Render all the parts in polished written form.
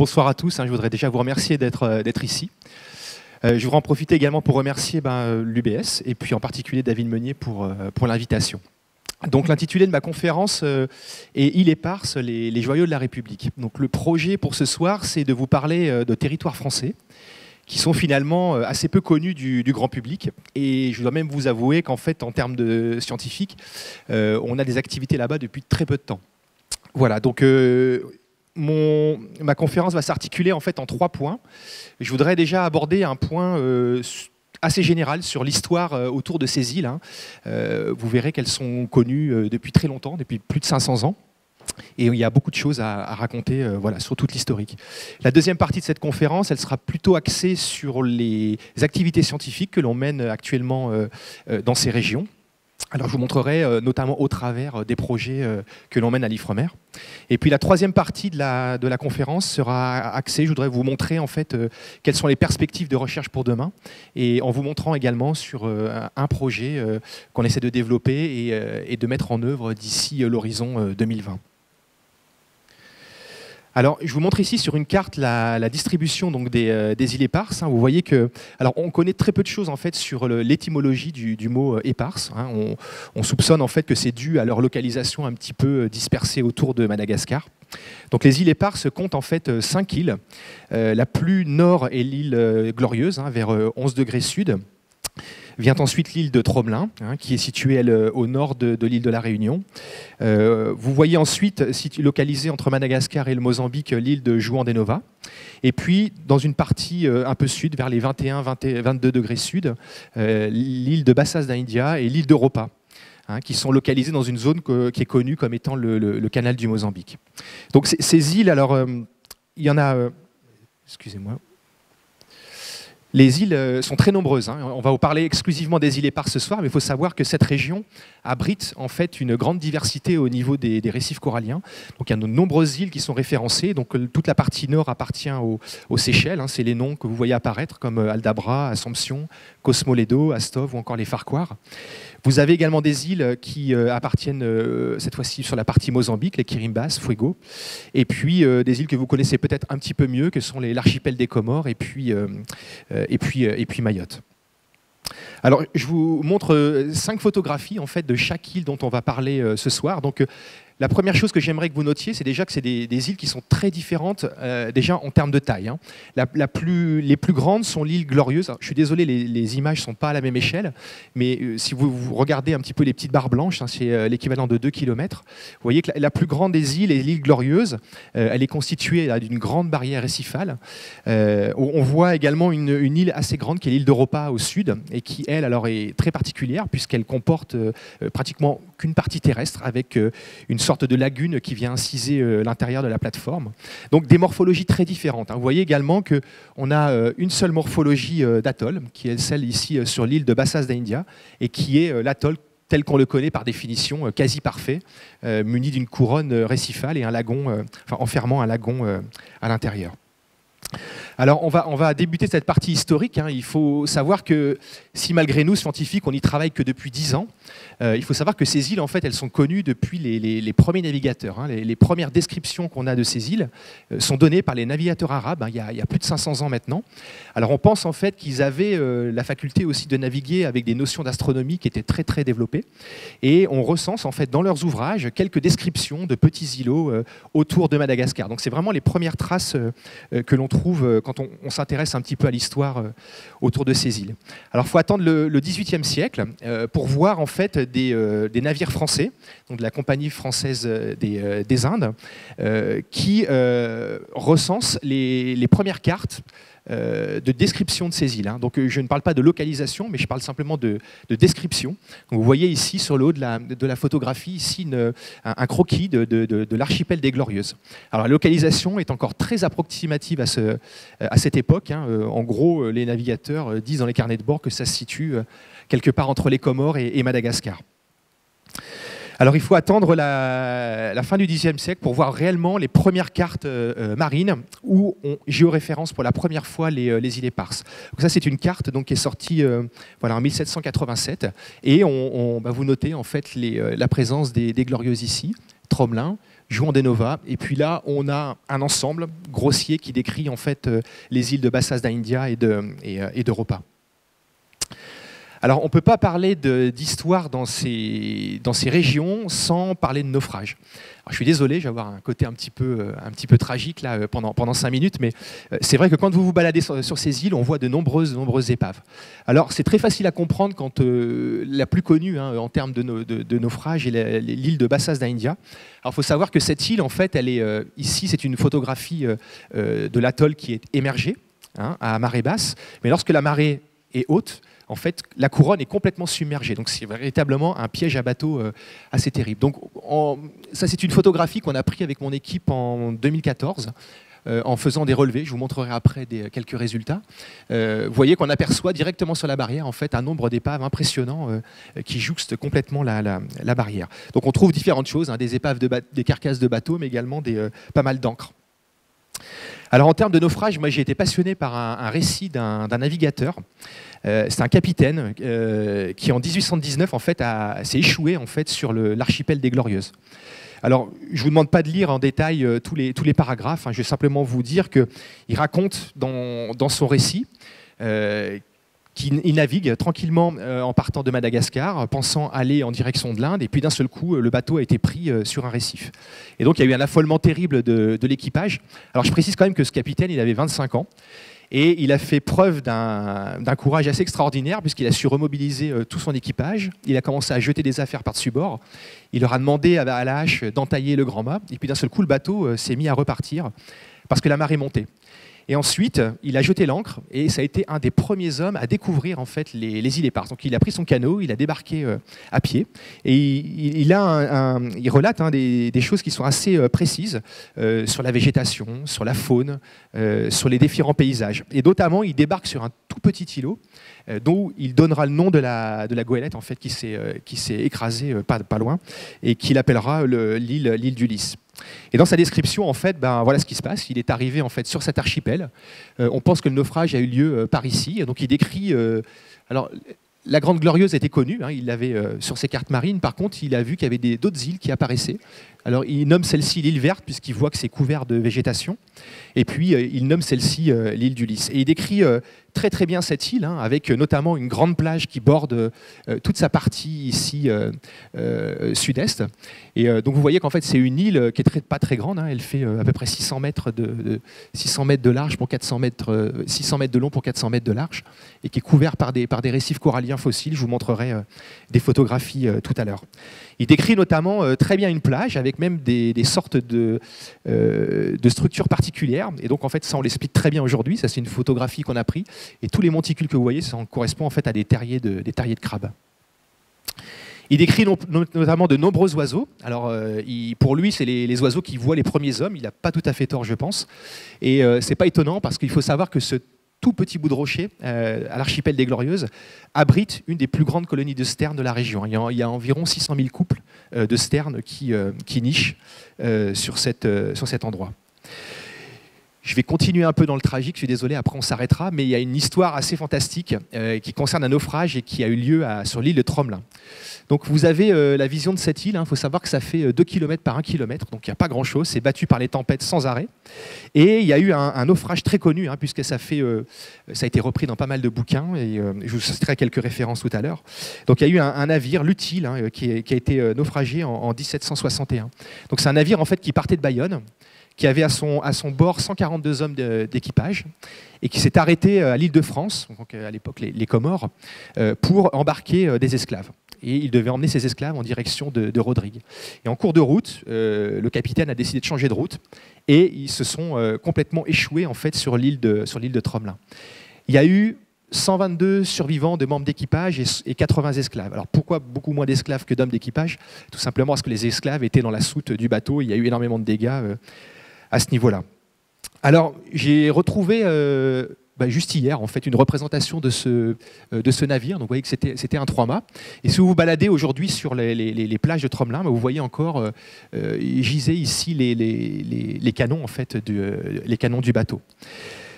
bonsoir à tous. Je voudrais déjà vous remercier d'être ici. Je voudrais en profiter également pour remercier l'UBS et puis en particulier David Meunier pour l'invitation. Donc l'intitulé de ma conférence est Îles éparses, les joyaux de la République. Donc le projet pour ce soir, c'est de vous parler de territoires français qui sont finalement assez peu connus du grand public. Et je dois même vous avouer qu'en fait, en termes de scientifiques, on a des activités là-bas depuis très peu de temps. Voilà, donc ma conférence va s'articuler en fait en 3 points. Je voudrais déjà aborder un point assez général sur l'histoire autour de ces îles. Vous verrez qu'elles sont connues depuis très longtemps, depuis plus de 500 ans. Et il y a beaucoup de choses à raconter sur toute l'historique. La deuxième partie de cette conférence, elle sera plutôt axée sur les activités scientifiques que l'on mène actuellement dans ces régions. Alors je vous montrerai notamment au travers des projets que l'on mène à l'Ifremer. Et puis la troisième partie de la conférence sera axée, je voudrais vous montrer en fait quelles sont les perspectives de recherche pour demain, et en vous montrant également sur un projet qu'on essaie de développer et de mettre en œuvre d'ici l'horizon 2020. Alors, je vous montre ici sur une carte la distribution donc, des îles éparses. Vous voyez que, alors, on connaît très peu de choses en fait sur l'étymologie du mot éparse. On soupçonne en fait que c'est dû à leur localisation un petit peu dispersée autour de Madagascar. Donc, les îles éparses comptent en fait 5 îles. La plus nord est l'île Glorieuse, vers 11 degrés sud. Vient ensuite l'île de Tromelin, qui est située elle, au nord de l'île de la Réunion. Vous voyez ensuite, localisée entre Madagascar et le Mozambique, l'île de Juan de Nova. Et puis, dans une partie un peu sud, vers les 21-22 degrés sud, l'île de Bassas da India et l'île d'Europa, qui sont localisées dans une zone qui est connue comme étant le canal du Mozambique. Donc ces îles, alors, il y en a... excusez-moi. Les îles sont très nombreuses. On va vous parler exclusivement des îles éparses ce soir, mais il faut savoir que cette région abrite en fait une grande diversité au niveau des récifs coralliens. Donc il y a de nombreuses îles qui sont référencées. Donc toute la partie nord appartient aux Seychelles. C'est les noms que vous voyez apparaître comme Aldabra, Assomption, Cosmoledo, Astov ou encore les Farquhar. Vous avez également des îles qui appartiennent cette fois-ci sur la partie Mozambique, les Quirimbas, Fuego, et puis des îles que vous connaissez peut-être un petit peu mieux, que sont l'archipel des Comores et puis Mayotte. Alors, je vous montre 5 photographies en fait, de chaque île dont on va parler ce soir. Donc, la première chose que j'aimerais que vous notiez, c'est déjà que c'est des îles qui sont très différentes déjà en termes de taille. Les plus grandes sont l'île Glorieuse. Alors, je suis désolé, les images ne sont pas à la même échelle, mais si vous regardez un petit peu les petites barres blanches, c'est l'équivalent de 2 km. Vous voyez que la plus grande des îles est l'île Glorieuse. Elle est constituée d'une grande barrière récifale. On voit également une île assez grande qui est l'île d'Europa au sud et qui, elle, alors, est très particulière puisqu'elle comporte pratiquement qu'une partie terrestre avec une sorte de lagune qui vient inciser l'intérieur de la plateforme. Donc des morphologies très différentes. Vous voyez également qu'on a une seule morphologie d'atoll, qui est celle ici sur l'île de Bassas da India, et qui est l'atoll tel qu'on le connaît par définition, quasi parfait, muni d'une couronne récifale et un lagon, enfermant un lagon à l'intérieur. Alors, on va débuter cette partie historique. Il faut savoir que si malgré nous, scientifiques, on n'y travaille que depuis 10 ans, il faut savoir que ces îles, en fait, elles sont connues depuis les premiers navigateurs. Les premières descriptions qu'on a de ces îles sont données par les navigateurs arabes, il y a plus de 500 ans maintenant. Alors, on pense en fait qu'ils avaient la faculté aussi de naviguer avec des notions d'astronomie qui étaient très, très développées. Et on recense, en fait, dans leurs ouvrages, quelques descriptions de petits îlots autour de Madagascar. Donc, c'est vraiment les premières traces que l'on trouve quand on s'intéresse un petit peu à l'histoire autour de ces îles. Alors, il faut attendre le XVIIIe siècle pour voir en fait des navires français, donc de la Compagnie française des Indes, qui recensent les premières cartes de description de ces îles. Donc je ne parle pas de localisation, mais je parle simplement de description. Donc, vous voyez ici sur le haut de la photographie ici un croquis de l'archipel des Glorieuses. Alors la localisation est encore très approximative à cette époque. En gros, les navigateurs disent dans les carnets de bord que ça se situe quelque part entre les Comores et Madagascar. Alors il faut attendre la fin du Xe siècle pour voir réellement les premières cartes marines où on géoréférence pour la première fois les îles éparses. Donc ça c'est une carte donc, qui est sortie en 1787 et on va vous noter en fait la présence des Glorieuses ici, Tromelin, Juan de Nova. Et puis là, on a un ensemble grossier qui décrit en fait les îles de Bassas d'India et d'Europa. Alors, on ne peut pas parler d'histoire dans ces régions sans parler de naufrage. Alors, je suis désolé, je vais avoir un côté un petit peu tragique là, pendant 5 minutes, mais c'est vrai que quand vous vous baladez sur ces îles, on voit de nombreuses épaves. Alors, c'est très facile à comprendre quand la plus connue en termes de naufrage est l'île de Bassas d'India. Alors, il faut savoir que cette île, en fait, elle est ici, c'est une photographie de l'atoll qui est émergé à marée basse, mais lorsque la marée est haute, en fait, la couronne est complètement submergée. Donc, c'est véritablement un piège à bateau assez terrible. Donc, ça, c'est une photographie qu'on a prise avec mon équipe en 2014, en faisant des relevés. Je vous montrerai après quelques résultats. Vous voyez qu'on aperçoit directement sur la barrière, en fait, un nombre d'épaves impressionnant qui jouxte complètement la barrière. Donc, on trouve différentes choses, des épaves, des carcasses de bateaux, mais également pas mal d'encre. Alors, en termes de naufrage, moi, j'ai été passionné par un récit d'un navigateur. C'est un capitaine qui, en 1819, en fait, s'est échoué en fait, sur l'archipel des Glorieuses. Alors, je ne vous demande pas de lire en détail tous les paragraphes. Je vais simplement vous dire qu'il raconte dans son récit qu'il navigue tranquillement en partant de Madagascar, pensant aller en direction de l'Inde, et puis d'un seul coup, le bateau a été pris sur un récif. Et donc, il y a eu un affolement terrible de l'équipage. Alors, je précise quand même que ce capitaine, il avait 25 ans, et il a fait preuve d'un courage assez extraordinaire, puisqu'il a su remobiliser tout son équipage. Il a commencé à jeter des affaires par-dessus bord. Il leur a demandé à la hache d'entailler le grand mât, et puis d'un seul coup, le bateau s'est mis à repartir, parce que la marée montait. Et ensuite, il a jeté l'ancre et ça a été un des premiers hommes à découvrir en fait, les îles éparses. Donc il a pris son canot, il a débarqué à pied et il relate des choses qui sont assez précises sur la végétation, sur la faune, sur les différents paysages. Et notamment, il débarque sur un tout petit îlot dont il donnera le nom de la goélette en fait, qui s'est écrasée pas loin et qu'il appellera l'île d'Ulysse. Et dans sa description, en fait, voilà ce qui se passe. Il est arrivé en fait, sur cet archipel. On pense que le naufrage a eu lieu par ici. Donc il décrit... alors, la Grande Glorieuse était connue, il l'avait sur ses cartes marines. Par contre, il a vu qu'il y avait d'autres îles qui apparaissaient. Alors, il nomme celle-ci l'île verte, puisqu'il voit que c'est couvert de végétation. Et puis, il nomme celle-ci l'île d'Ulysse. Et il décrit très très bien cette île, avec notamment une grande plage qui borde toute sa partie ici sud-est. Et donc, vous voyez qu'en fait, c'est une île qui est pas très grande. Elle fait à peu près 600 mètres de large pour 400 mètres, 600 mètres de long pour 400 mètres de large, et qui est couvert par des récifs coralliens fossiles. Je vous montrerai des photographies tout à l'heure. Il décrit notamment très bien une plage avec même des sortes de structures particulières. Et donc, en fait, ça, on l'explique très bien aujourd'hui. Ça, c'est une photographie qu'on a prise. Et tous les monticules que vous voyez, ça correspond en fait à des terriers de crabes. Il décrit notamment de nombreux oiseaux. Alors, pour lui, c'est les oiseaux qui voient les premiers hommes. Il n'a pas tout à fait tort, je pense. Et ce n'est pas étonnant parce qu'il faut savoir que ce tout petit bout de rocher, à l'archipel des Glorieuses, abrite une des plus grandes colonies de sternes de la région. Il y a environ 600 000 couples de sternes qui nichent sur cet endroit. Je vais continuer un peu dans le tragique, je suis désolé, après on s'arrêtera, mais il y a une histoire assez fantastique qui concerne un naufrage et qui a eu lieu sur l'île de Tromelin. Donc vous avez la vision de cette île, il faut savoir que ça fait 2 km par 1 km, donc il n'y a pas grand-chose, c'est battu par les tempêtes sans arrêt. Et il y a eu un naufrage très connu, puisque ça a été repris dans pas mal de bouquins, et je vous citerai quelques références tout à l'heure. Donc il y a eu un navire, l'Utile, qui a été naufragé en 1761. Donc c'est un navire en fait, qui partait de Bayonne, qui avait à son bord 142 hommes d'équipage et qui s'est arrêté à l'île de France, donc à l'époque les Comores, pour embarquer des esclaves. Et il devait emmener ces esclaves en direction de Rodrigue. Et en cours de route, le capitaine a décidé de changer de route et ils se sont complètement échoués en fait, sur l'île de Tromelin. Il y a eu 122 survivants de membres d'équipage et 80 esclaves. Alors pourquoi beaucoup moins d'esclaves que d'hommes d'équipage? Tout simplement parce que les esclaves étaient dans la soute du bateau, il y a eu énormément de dégâts à ce niveau-là. Alors, j'ai retrouvé juste hier en fait, une représentation de ce navire. Donc, vous voyez que c'était un 3-mâts. Et si vous vous baladez aujourd'hui sur les plages de Tromelin, vous voyez encore gisaient ici les canons, en fait, les canons du bateau.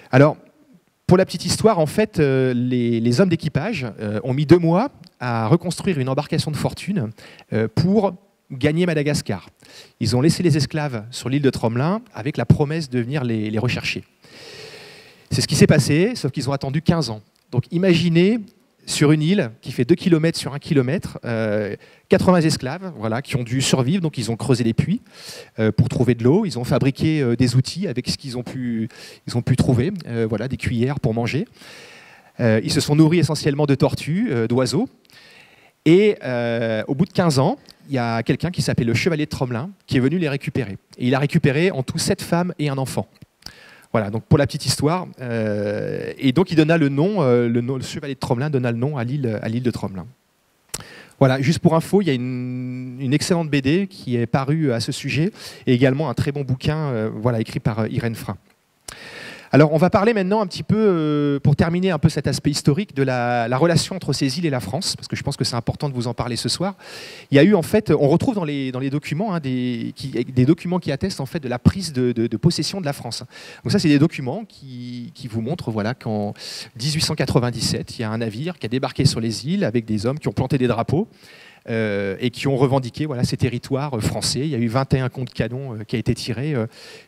Alors, pour la petite histoire, en fait, les hommes d'équipage ont mis 2 mois à reconstruire une embarcation de fortune pour gagner Madagascar. Ils ont laissé les esclaves sur l'île de Tromelin avec la promesse de venir les rechercher. C'est ce qui s'est passé, sauf qu'ils ont attendu 15 ans. Donc imaginez, sur une île qui fait 2 km sur 1 km, 80 esclaves voilà, qui ont dû survivre, donc ils ont creusé des puits pour trouver de l'eau, ils ont fabriqué des outils avec ce qu'ils ont pu trouver, voilà, des cuillères pour manger. Ils se sont nourris essentiellement de tortues, d'oiseaux. Et au bout de 15 ans, il y a quelqu'un qui s'appelle le chevalier de Tromelin qui est venu les récupérer. Et il a récupéré en tout 7 femmes et un enfant. Voilà, donc pour la petite histoire. Et donc il donna le nom, le chevalier de Tromelin donna le nom à l'île de Tromelin. Voilà, juste pour info, il y a une excellente BD qui est parue à ce sujet et également un très bon bouquin voilà, écrit par Irène Frein. Alors, on va parler maintenant un petit peu, pour terminer un peu cet aspect historique, de la relation entre ces îles et la France, parce que je pense que c'est important de vous en parler ce soir. Il y a eu, en fait, on retrouve dans les documents des documents qui attestent en fait de la prise de possession de la France. Donc ça, c'est des documents qui vous montrent voilà, qu'en 1897, il y a un navire qui a débarqué sur les îles avec des hommes qui ont planté des drapeaux. Et qui ont revendiqué voilà, ces territoires français. Il y a eu 21 coups de canon qui a été tiré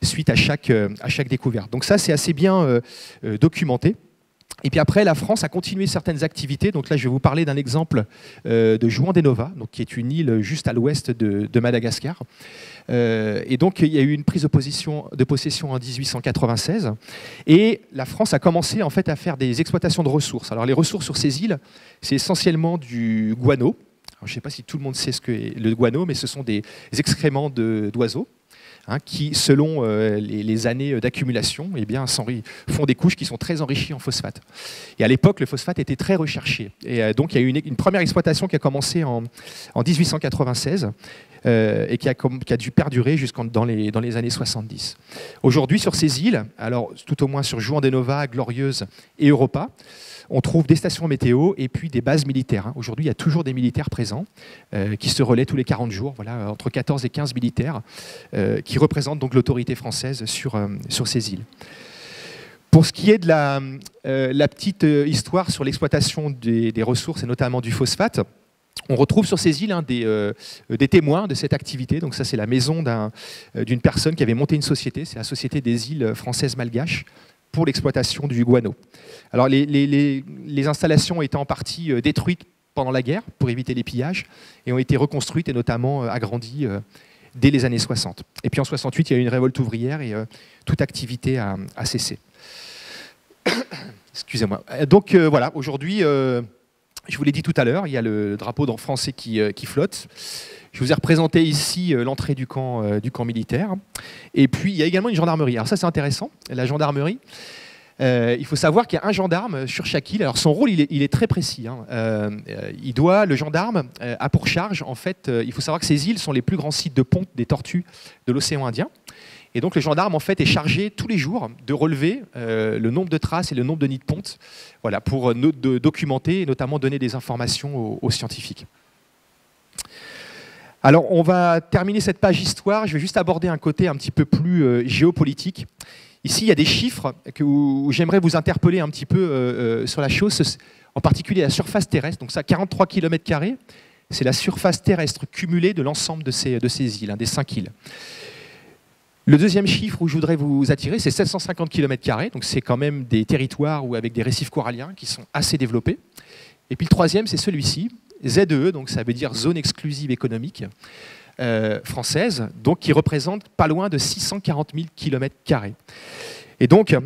suite à chaque découverte. Donc ça, c'est assez bien documenté. Et puis après, la France a continué certaines activités. Donc là, je vais vous parler d'un exemple de Juan-de-Nova, donc qui est une île juste à l'ouest de Madagascar. Et donc, il y a eu une prise de possession en 1896. Et la France a commencé en fait, à faire des exploitations de ressources. Alors les ressources sur ces îles, c'est essentiellement du guano. Alors, je ne sais pas si tout le monde sait ce qu'est le guano, mais ce sont des excréments d'oiseaux hein, qui, selon les années d'accumulation, eh bien, font des couches qui sont très enrichies en phosphate. Et à l'époque, le phosphate était très recherché. Et donc, il y a eu une première exploitation qui a commencé en 1896 et qui a dû perdurer dans les années 70. Aujourd'hui, sur ces îles, alors tout au moins sur Juan-de-Nova, Glorieuse et Europa, on trouve des stations météo et puis des bases militaires. Aujourd'hui, il y a toujours des militaires présents qui se relaient tous les 40 jours, voilà, entre 14 et 15 militaires qui représentent donc l'autorité française sur ces îles. Pour ce qui est de la petite histoire sur l'exploitation des ressources et notamment du phosphate, on retrouve sur ces îles des témoins de cette activité. Donc ça, c'est la maison d'une personne qui avait monté une société, c'est la Société des îles françaises malgaches, pour l'exploitation du guano. Alors les installations étaient en partie détruites pendant la guerre pour éviter les pillages et ont été reconstruites et notamment agrandies dès les années 60. Et puis en 68, il y a eu une révolte ouvrière et toute activité a cessé. Excusez-moi. Donc voilà, aujourd'hui, je vous l'ai dit tout à l'heure, il y a le drapeau français qui flotte. Je vous ai représenté ici l'entrée du camp militaire. Et puis, il y a également une gendarmerie. Alors ça, c'est intéressant, la gendarmerie. Il faut savoir qu'il y a un gendarme sur chaque île. Alors son rôle, il est très précis. Hein. Le gendarme a pour charge, en fait, il faut savoir que ces îles sont les plus grands sites de ponte des tortues de l'océan Indien. Et donc le gendarme, en fait, est chargé tous les jours de relever le nombre de traces et le nombre de nids de ponte, voilà, pour documenter et notamment donner des informations aux scientifiques. Alors, on va terminer cette page histoire. Je vais juste aborder un côté un petit peu plus géopolitique. Ici, il y a des chiffres où j'aimerais vous interpeller un petit peu sur la chose, en particulier la surface terrestre. Donc ça, 43 km², c'est la surface terrestre cumulée de l'ensemble de ces îles, des 5 îles. Le deuxième chiffre où je voudrais vous attirer, c'est 750 km². Donc c'est quand même des territoires avec des récifs coralliens qui sont assez développés. Et puis le troisième, c'est celui-ci. ZEE, donc ça veut dire zone exclusive économique française, donc qui représente pas loin de 640 000 km². Et donc,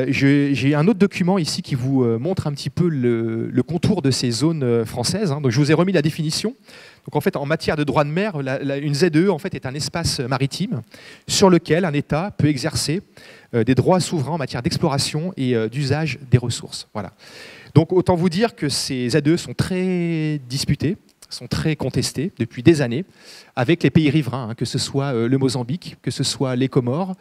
j'ai un autre document ici qui vous montre un petit peu le contour de ces zones françaises. Hein. Donc, je vous ai remis la définition. Donc, en fait, en matière de droit de mer, une ZEE en fait, est un espace maritime sur lequel un État peut exercer des droits souverains en matière d'exploration et d'usage des ressources. Voilà. Donc autant vous dire que ces ZEE sont très disputés, sont très contestés depuis des années avec les pays riverains, hein, que ce soit le Mozambique, que ce soit les Comores,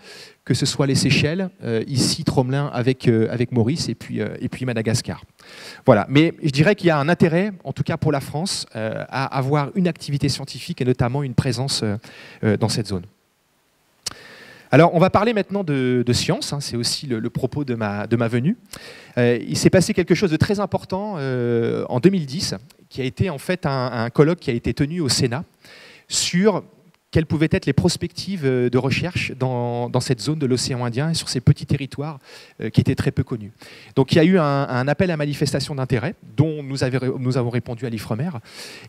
que ce soit les Seychelles, ici Tromelin avec Maurice et puis Madagascar. Voilà. Mais je dirais qu'il y a un intérêt, en tout cas pour la France, à avoir une activité scientifique et notamment une présence dans cette zone. Alors, on va parler maintenant de science, hein, c'est aussi le propos de ma venue. Il s'est passé quelque chose de très important en 2010, qui a été en fait un colloque qui a été tenu au Sénat sur quelles pouvaient être les perspectives de recherche dans cette zone de l'océan Indien et sur ces petits territoires qui étaient très peu connus. Donc il y a eu un appel à manifestation d'intérêt dont nous avons répondu à l'IFREMER.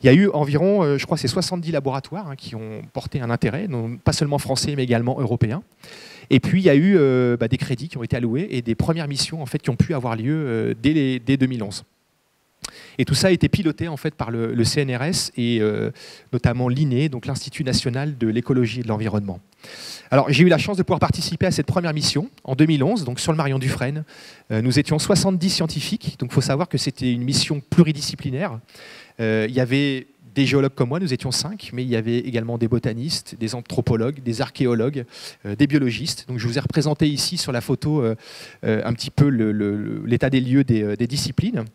Il y a eu environ, je crois, c'est 70 laboratoires qui ont porté un intérêt, non pas seulement français mais également européens. Et puis il y a eu des crédits qui ont été alloués et des premières missions en fait, qui ont pu avoir lieu dès 2011. Et tout ça a été piloté en fait par le CNRS et notamment l'INE, donc l'Institut national de l'écologie et de l'environnement. Alors j'ai eu la chance de pouvoir participer à cette première mission en 2011, donc sur le Marion Dufresne. Nous étions 70 scientifiques, donc il faut savoir que c'était une mission pluridisciplinaire. Il y avait des géologues comme moi, nous étions 5, mais il y avait également des botanistes, des anthropologues, des archéologues, des biologistes. Donc je vous ai représenté ici sur la photo un petit peu l'état des lieux des disciplines.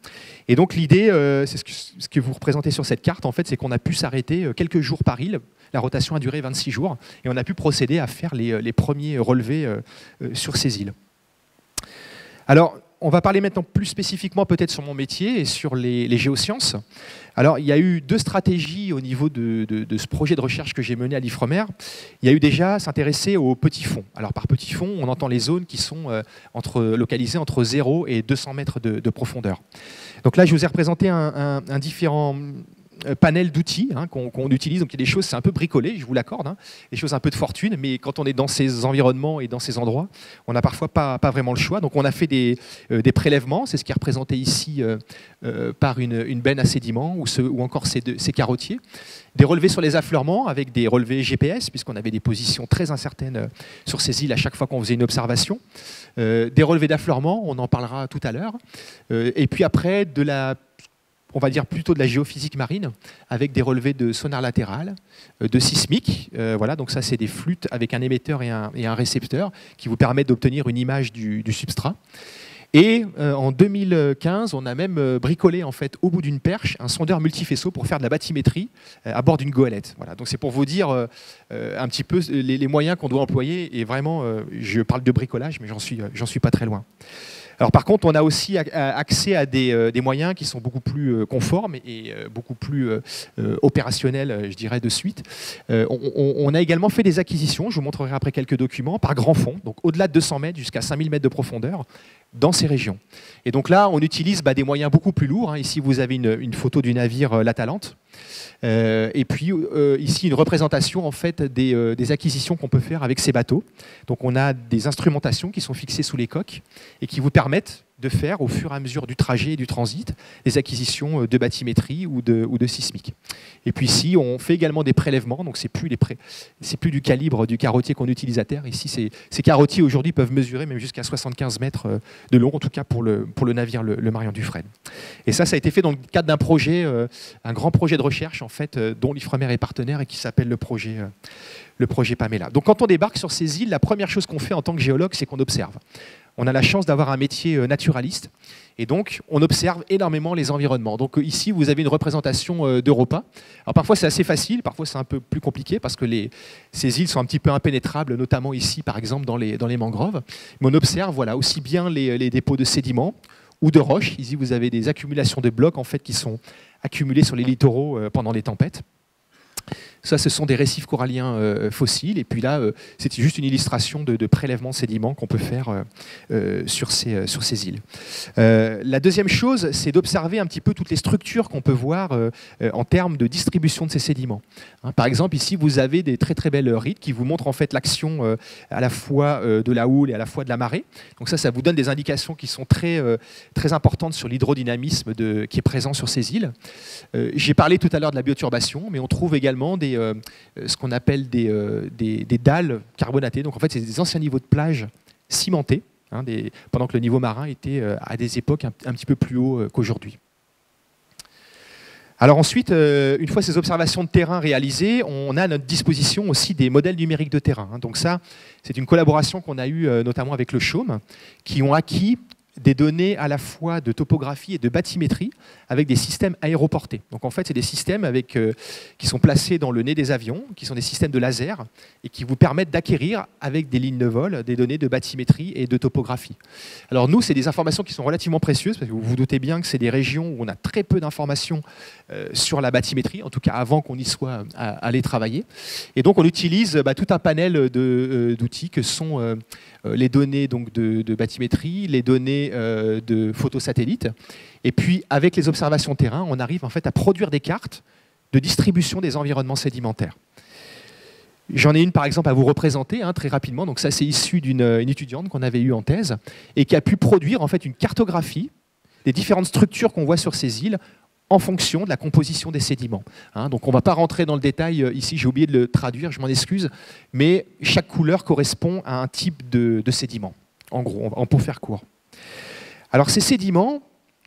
Et donc l'idée, c'est ce que vous représentez sur cette carte, en fait, c'est qu'on a pu s'arrêter quelques jours par île. La rotation a duré 26 jours et on a pu procéder à faire les premiers relevés sur ces îles. Alors, on va parler maintenant plus spécifiquement peut-être sur mon métier et sur les géosciences. Alors, il y a eu 2 stratégies au niveau de ce projet de recherche que j'ai mené à l'IFREMER. Il y a eu déjà s'intéresser aux petits fonds. Alors, par petits fonds, on entend les zones qui sont localisées entre 0 et 200 mètres de profondeur. Donc là, je vous ai représenté un différent panel d'outils qu'on utilise. Donc il y a des choses, c'est un peu bricolé, je vous l'accorde, des choses un peu de fortune, mais quand on est dans ces environnements et dans ces endroits, on n'a parfois pas vraiment le choix. Donc on a fait des prélèvements, c'est ce qui est représenté ici par une benne à sédiments ou encore ces carottiers. Des relevés sur les affleurements avec des relevés GPS, puisqu'on avait des positions très incertaines sur ces îles à chaque fois qu'on faisait une observation. Des relevés d'affleurement, on en parlera tout à l'heure. Et puis après, on va dire plutôt de la géophysique marine, avec des relevés de sonar latéral, de sismique. Voilà, donc ça, c'est des flûtes avec un émetteur et un récepteur qui vous permettent d'obtenir une image du substrat. Et en 2015, on a même bricolé en fait, au bout d'une perche un sondeur multifaisceau pour faire de la bathymétrie à bord d'une goélette. Voilà, donc c'est pour vous dire un petit peu les moyens qu'on doit employer. Et vraiment, je parle de bricolage, mais j'en suis pas très loin. Alors par contre, on a aussi accès à des moyens qui sont beaucoup plus conformes et beaucoup plus opérationnels, je dirais, de suite. On a également fait des acquisitions, je vous montrerai après quelques documents, par grand fond, donc au-delà de 200 mètres jusqu'à 5000 mètres de profondeur, dans ces régions. Et donc là, on utilise des moyens beaucoup plus lourds. Ici, vous avez une photo du navire l'Atalante. Et puis ici, une représentation en fait, des acquisitions qu'on peut faire avec ces bateaux. Donc on a des instrumentations qui sont fixées sous les coques et qui vous permettent de faire, au fur et à mesure du trajet et du transit, des acquisitions de bathymétrie ou de sismique. Et puis ici, on fait également des prélèvements, donc c'est plus du calibre du carottier qu'on utilise à terre. Ici, ces carottiers aujourd'hui peuvent mesurer même jusqu'à 75 mètres de long, en tout cas pour le navire, le Marion Dufresne. Et ça a été fait dans le cadre d'un projet, un grand projet de recherche en fait, dont l'IFREMER est partenaire et qui s'appelle le projet Pamela. Donc quand on débarque sur ces îles, la première chose qu'on fait en tant que géologue, c'est qu'on observe. On a la chance d'avoir un métier naturaliste et donc on observe énormément les environnements. Donc ici, vous avez une représentation d'Europa. Alors parfois c'est assez facile, parfois c'est un peu plus compliqué parce que ces îles sont un petit peu impénétrables, notamment ici par exemple dans les mangroves. Mais on observe voilà, aussi bien les dépôts de sédiments ou de roches. Ici vous avez des accumulations de blocs en fait, qui sont accumulés sur les littoraux pendant les tempêtes. Ça, ce sont des récifs coralliens fossiles. Et puis là, c'est juste une illustration de prélèvement de sédiments qu'on peut faire sur ces îles. La deuxième chose, c'est d'observer un petit peu toutes les structures qu'on peut voir en termes de distribution de ces sédiments. Par exemple, ici, vous avez des très très belles rites qui vous montrent en fait l'action à la fois de la houle et à la fois de la marée. Donc ça vous donne des indications qui sont très, très importantes sur l'hydrodynamisme qui est présent sur ces îles. J'ai parlé tout à l'heure de la bioturbation, mais on trouve également ce qu'on appelle des dalles carbonatées. Donc en fait, c'est des anciens niveaux de plage cimentés, pendant que le niveau marin était à des époques un petit peu plus haut qu'aujourd'hui. Alors ensuite, une fois ces observations de terrain réalisées, on a à notre disposition aussi des modèles numériques de terrain. Donc ça, c'est une collaboration qu'on a eue notamment avec le CHUM, qui ont acquis des données à la fois de topographie et de bathymétrie avec des systèmes aéroportés. Donc en fait, c'est des systèmes qui sont placés dans le nez des avions, qui sont des systèmes de laser et qui vous permettent d'acquérir avec des lignes de vol des données de bathymétrie et de topographie. Alors nous, c'est des informations qui sont relativement précieuses parce que vous vous doutez bien que c'est des régions où on a très peu d'informations sur la bathymétrie, en tout cas avant qu'on y soit allé travailler. Et donc on utilise tout un panel d'outils que sont les données donc, de bathymétrie, les données de photosatellites. Et puis, avec les observations terrain, on arrive en fait à produire des cartes de distribution des environnements sédimentaires. J'en ai une, par exemple, à vous représenter très rapidement. Donc ça, c'est issu d'une étudiante qu'on avait eue en thèse et qui a pu produire en fait une cartographie des différentes structures qu'on voit sur ces îles en fonction de la composition des sédiments. Donc on ne va pas rentrer dans le détail ici, j'ai oublié de le traduire, je m'en excuse, mais chaque couleur correspond à un type de sédiment. En gros, pour faire court. Alors ces sédiments,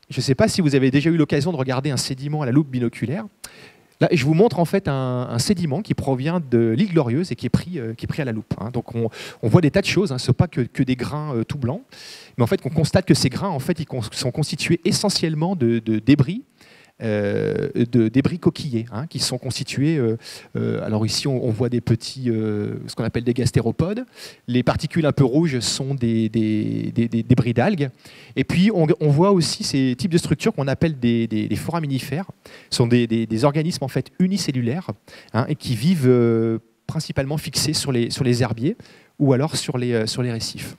je ne sais pas si vous avez déjà eu l'occasion de regarder un sédiment à la loupe binoculaire. Là, je vous montre en fait un sédiment qui provient de l'île Glorieuse et qui est pris à la loupe. Donc on voit des tas de choses, ce ne sont pas que des grains tout blancs, mais en fait on constate que ces grains en fait, ils sont constitués essentiellement de débris, débris coquillés qui sont constitués, alors ici on voit des petits, ce qu'on appelle des gastéropodes, les particules un peu rouges sont des débris d'algues, et puis on voit aussi ces types de structures qu'on appelle des foraminifères, ce sont des organismes en fait unicellulaires et qui vivent principalement fixés sur les herbiers ou alors sur les récifs.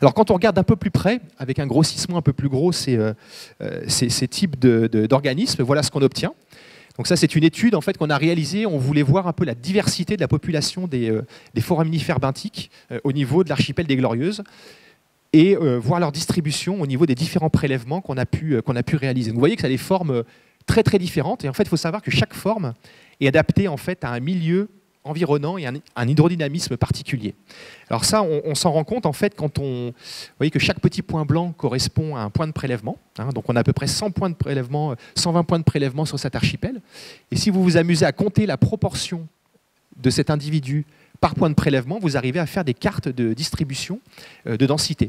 Alors quand on regarde un peu plus près, avec un grossissement un peu plus gros, ces types d'organismes, voilà ce qu'on obtient. Donc ça, c'est une étude en fait, qu'on a réalisée. On voulait voir un peu la diversité de la population des foraminifères benthiques au niveau de l'archipel des Glorieuses et voir leur distribution au niveau des différents prélèvements qu'on a pu réaliser. Donc, vous voyez que ça a des formes très très différentes. Et en fait, il faut savoir que chaque forme est adaptée en fait, à un milieu environnant et un hydrodynamisme particulier. Alors ça, on s'en rend compte en fait quand vous voyez que chaque petit point blanc correspond à un point de prélèvement. Donc on a à peu près 100 points de prélèvement, 120 points de prélèvement sur cet archipel. Et si vous vous amusez à compter la proportion de cet individu par point de prélèvement, vous arrivez à faire des cartes de distribution de densité.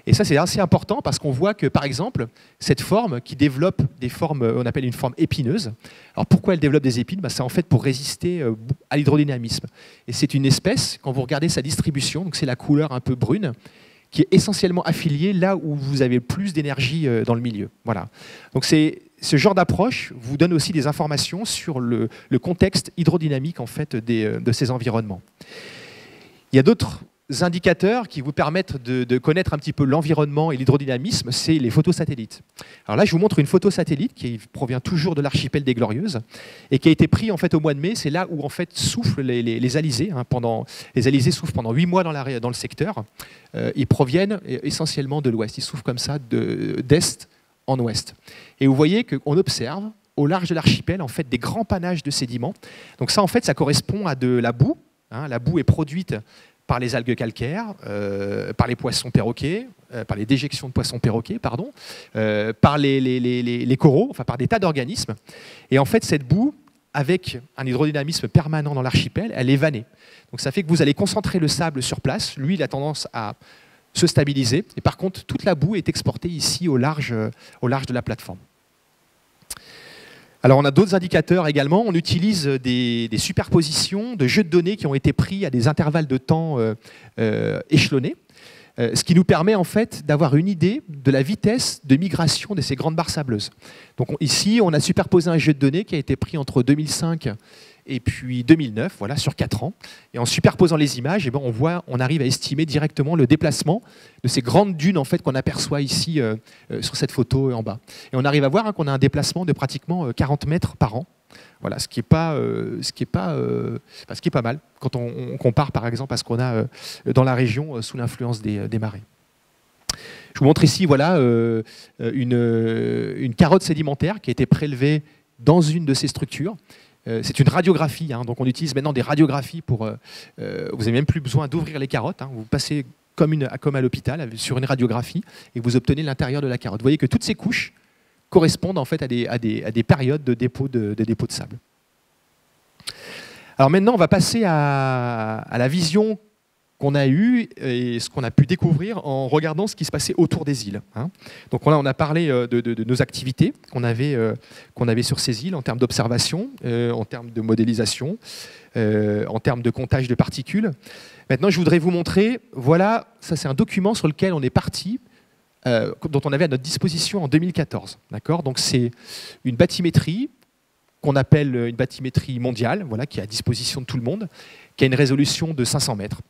Et ça, c'est assez important parce qu'on voit que, par exemple, cette forme qui développe des formes, on appelle une forme épineuse. Alors pourquoi elle développe des épines? C'est en fait pour résister à l'hydrodynamisme. Et c'est une espèce, quand vous regardez sa distribution, donc c'est la couleur un peu brune, qui est essentiellement affiliée là où vous avez plus d'énergie dans le milieu. Voilà. Donc ce genre d'approche vous donne aussi des informations sur le contexte hydrodynamique en fait, de ces environnements. Il y a d'autres indicateurs qui vous permettent de connaître un petit peu l'environnement et l'hydrodynamisme, c'est les photosatellites. Alors là, je vous montre une photosatellite qui provient toujours de l'archipel des Glorieuses et qui a été prise en fait, au mois de mai. C'est là où en fait, soufflent les alizés. Les alizés soufflent pendant 8 mois dans le secteur. Ils proviennent essentiellement de l'ouest. Ils soufflent comme ça d'est en ouest. Et vous voyez qu'on observe au large de l'archipel en fait, des grands panaches de sédiments. Donc ça, en fait, ça correspond à de la boue. La boue est produite par les algues calcaires, par les poissons perroquets, par les déjections de poissons perroquets, pardon, par les coraux, enfin par des tas d'organismes. Et en fait, cette boue, avec un hydrodynamisme permanent dans l'archipel, elle est vannée. Donc ça fait que vous allez concentrer le sable sur place. Lui, il a tendance à se stabiliser. Et par contre, toute la boue est exportée ici au large de la plateforme. Alors on a d'autres indicateurs également. On utilise des superpositions de jeux de données qui ont été pris à des intervalles de temps échelonnés, ce qui nous permet en fait d'avoir une idée de la vitesse de migration de ces grandes barres sableuses. Donc ici, on a superposé un jeu de données qui a été pris entre 2005 et puis 2009, voilà, sur 4 ans. Et en superposant les images, on arrive à estimer directement le déplacement de ces grandes dunes en fait, qu'on aperçoit ici sur cette photo en bas. Et on arrive à voir qu'on a un déplacement de pratiquement 40 mètres par an. Voilà, ce qui est pas mal quand on compare par exemple à ce qu'on a dans la région sous l'influence des marées. Je vous montre ici voilà, une carotte sédimentaire qui a été prélevée dans une de ces structures. C'est une radiographie, donc on utilise maintenant des radiographies pour... vous n'avez même plus besoin d'ouvrir les carottes, vous passez comme à l'hôpital sur une radiographie et vous obtenez l'intérieur de la carotte. Vous voyez que toutes ces couches correspondent en fait à des périodes de dépôt de sable. Alors maintenant, on va passer à la vision qu'on a eu et ce qu'on a pu découvrir en regardant ce qui se passait autour des îles. Donc là, on a parlé de nos activités qu'on avait sur ces îles en termes d'observation, en termes de modélisation, en termes de comptage de particules. Maintenant, je voudrais vous montrer, voilà, ça c'est un document sur lequel on est parti, dont on avait à notre disposition en 2014. Donc c'est une bathymétrie qu'on appelle une bathymétrie mondiale, voilà, qui est à disposition de tout le monde, qui a une résolution de 500 mètres.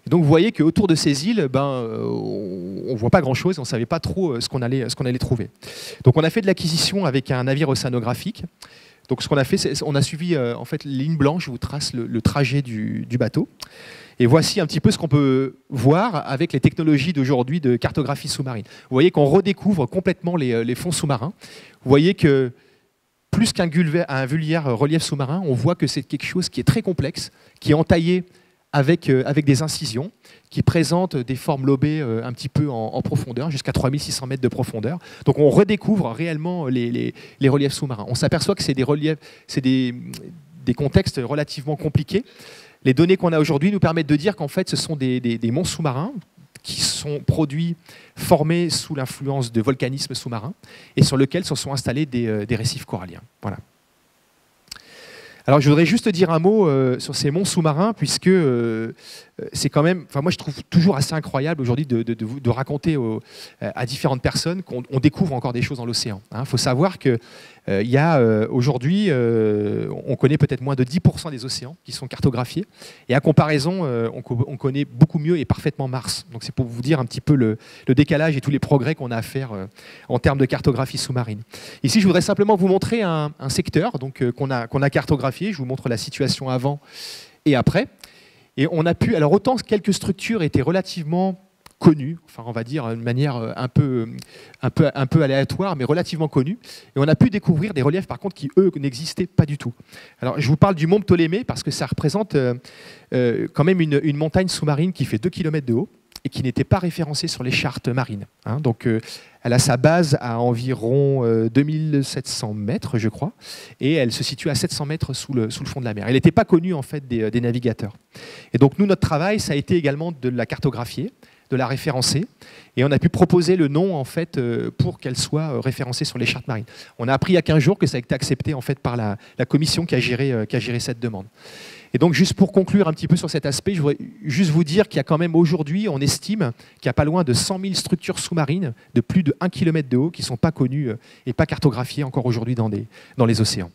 Et donc vous voyez qu'autour de ces îles, on ne voit pas grand-chose, on ne savait pas trop ce qu'on allait trouver. Donc on a fait de l'acquisition avec un navire océanographique. Donc ce qu'on a fait, c'est on a suivi en fait ligne blanche, je vous trace le trajet du bateau. Et voici un petit peu ce qu'on peut voir avec les technologies d'aujourd'hui de cartographie sous-marine. Vous voyez qu'on redécouvre complètement les fonds sous-marins. Vous voyez que plus qu'un vulgaire relief sous-marin, on voit que c'est quelque chose qui est très complexe, qui est entaillé avec des incisions, qui présente des formes lobées un petit peu en profondeur, jusqu'à 3600 mètres de profondeur. Donc on redécouvre réellement les reliefs sous-marins. On s'aperçoit que c'est des reliefs, c'est des contextes relativement compliqués. Les données qu'on a aujourd'hui nous permettent de dire qu'en fait ce sont des monts sous-marins qui sont produits, formés sous l'influence de volcanisme sous-marin et sur lesquels se sont installés des récifs coralliens. Voilà. Alors je voudrais juste dire un mot sur ces monts sous-marins, puisque c'est quand même, enfin moi je trouve toujours assez incroyable aujourd'hui de raconter à différentes personnes qu'on découvre encore des choses dans l'océan. Il faut savoir que il y a aujourd'hui, on connaît peut-être moins de 10% des océans qui sont cartographiés, et à comparaison, on connaît beaucoup mieux et parfaitement Mars. Donc c'est pour vous dire un petit peu le décalage et tous les progrès qu'on a à faire en termes de cartographie sous-marine. Ici, je voudrais simplement vous montrer un secteur qu'on a cartographié. Je vous montre la situation avant et après. Et on a pu, alors autant quelques structures étaient relativement connues, enfin on va dire d'une manière un peu aléatoire, mais relativement connues. Et on a pu découvrir des reliefs par contre qui, eux, n'existaient pas du tout. Alors je vous parle du mont Ptolémée parce que ça représente quand même une montagne sous-marine qui fait 2 km de haut et qui n'était pas référencée sur les chartes marines. Donc elle a sa base à environ 2700 mètres, je crois, et elle se situe à 700 mètres sous le fond de la mer. Elle n'était pas connue en fait des navigateurs. Et donc nous, notre travail, ça a été également de la cartographier, de la référencer, et on a pu proposer le nom en fait pour qu'elle soit référencée sur les chartes marines. On a appris il y a 15 jours que ça a été accepté en fait par la commission qui a géré cette demande. Et donc, juste pour conclure un petit peu sur cet aspect, je voudrais juste vous dire qu'il y a quand même aujourd'hui, on estime qu'il y a pas loin de 100 000 structures sous-marines de plus de 1 km de haut qui ne sont pas connues et pas cartographiées encore aujourd'hui dans les océans.